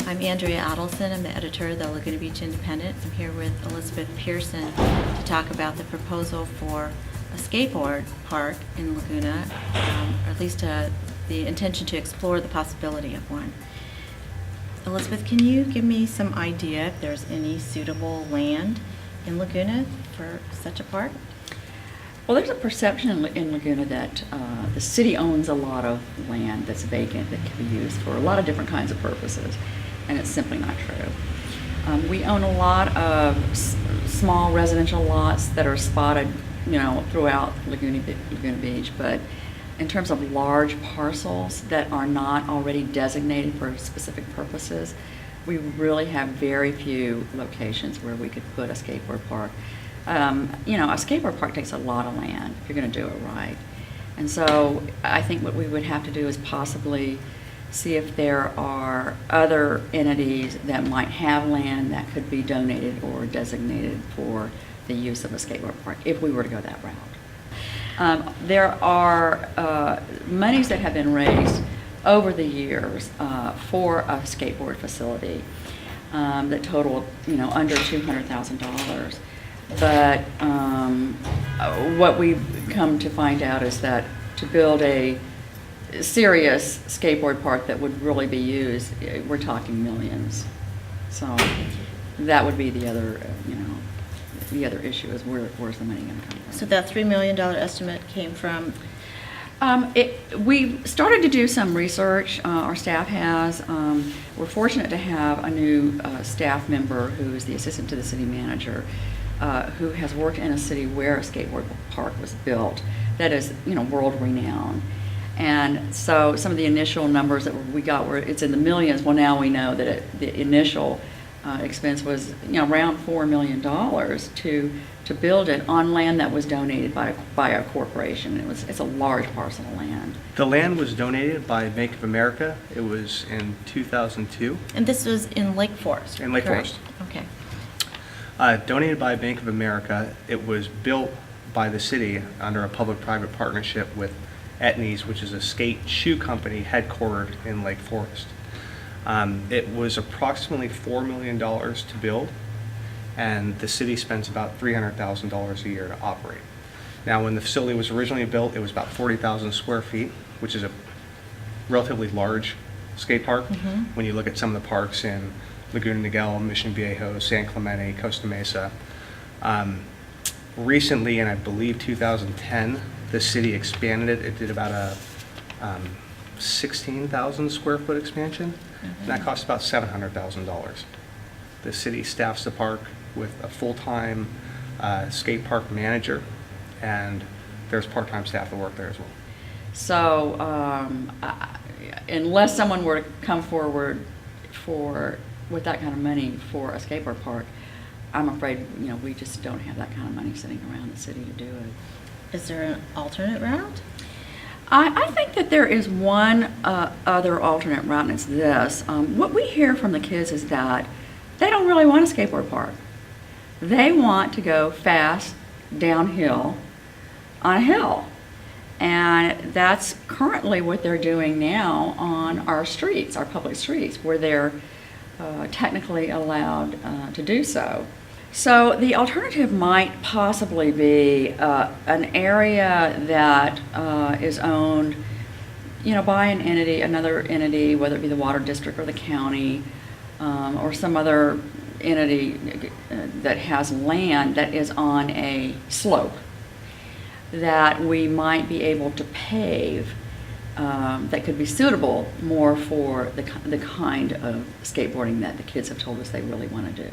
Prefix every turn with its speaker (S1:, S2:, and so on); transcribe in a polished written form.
S1: I'm Andrea Adelson. I'm the editor of the Laguna Beach Independent. I'm here with Elizabeth Pearson to talk about the proposal for a skateboard park in Laguna, or at least the intention to explore the possibility of one. Elizabeth, can you give me some idea if there's any suitable land in Laguna for such a park?
S2: Well, there's a perception in Laguna that the city owns a lot of land that's vacant that can be used for a lot of different kinds of purposes, and it's simply not true. We own a lot of small residential lots that are spotted, throughout Laguna Beach, but in terms of large parcels that are not already designated for specific purposes, we really have very few locations where we could put a skateboard park. A skateboard park takes a lot of land if you're going to do it right. And so I think what we would have to do is possibly see if there are other entities that might have land that could be donated or designated for the use of a skateboard park if we were to go that route. There are monies that have been raised over the years for a skateboard facility that total, under $200,000. But what we've come to find out is that to build a serious skateboard park that would really be used, we're talking millions. So that would be the other, the other issue is where's the money going to come from.
S1: So that $3 million estimate came from?
S2: We started to do some research, our staff has. We're fortunate to have a new staff member who is the assistant to the city manager, who has worked in a city where a skateboard park was built that is, world renowned. And so some of the initial numbers that we got were it's in the millions. Well, now we know that the initial expense was around $4 million to build it on land that was donated by a corporation. It's a large parcel of land.
S3: The land was donated by Bank of America. It was in 2002.
S1: And this was in Lake Forest?
S3: In Lake
S1: correct?
S3: Forest.
S1: Okay.
S3: Donated by Bank of America. It was built by the city under a public-private partnership with Etnies, which is a skate shoe company headquartered in Lake Forest. It was approximately $4 million to build, and the city spends about $300,000 a year to operate. Now, when the facility was originally built, it was about 40,000 square feet, which is a relatively large skate park.
S1: Mm-hmm.
S3: When you look at some of the parks in Laguna Niguel, Mission Viejo, San Clemente, Costa Mesa. Recently, in I believe 2010, the city expanded it. It did about a 16,000 square foot expansion, and that cost about $700,000. The city staffs the park with a full-time skate park manager, and there's part-time staff that work there as well.
S2: So unless someone were to come forward with that kind of money for a skateboard park, I'm afraid we just don't have that kind of money sitting around the city to do it.
S1: Is there an alternate route?
S2: I think that there is one other alternate route, and it's this. What we hear from the kids is that they don't really want a skateboard park. They want to go fast downhill on a hill. And that's currently what they're doing now on our streets, our public streets, where they're technically allowed to do so. So the alternative might possibly be an area that is owned, by an entity, another entity, whether it be the water district or the county, or some other entity that has land that is on a slope that we might be able to pave that could be suitable more for the kind of skateboarding that the kids have told us they really want to do.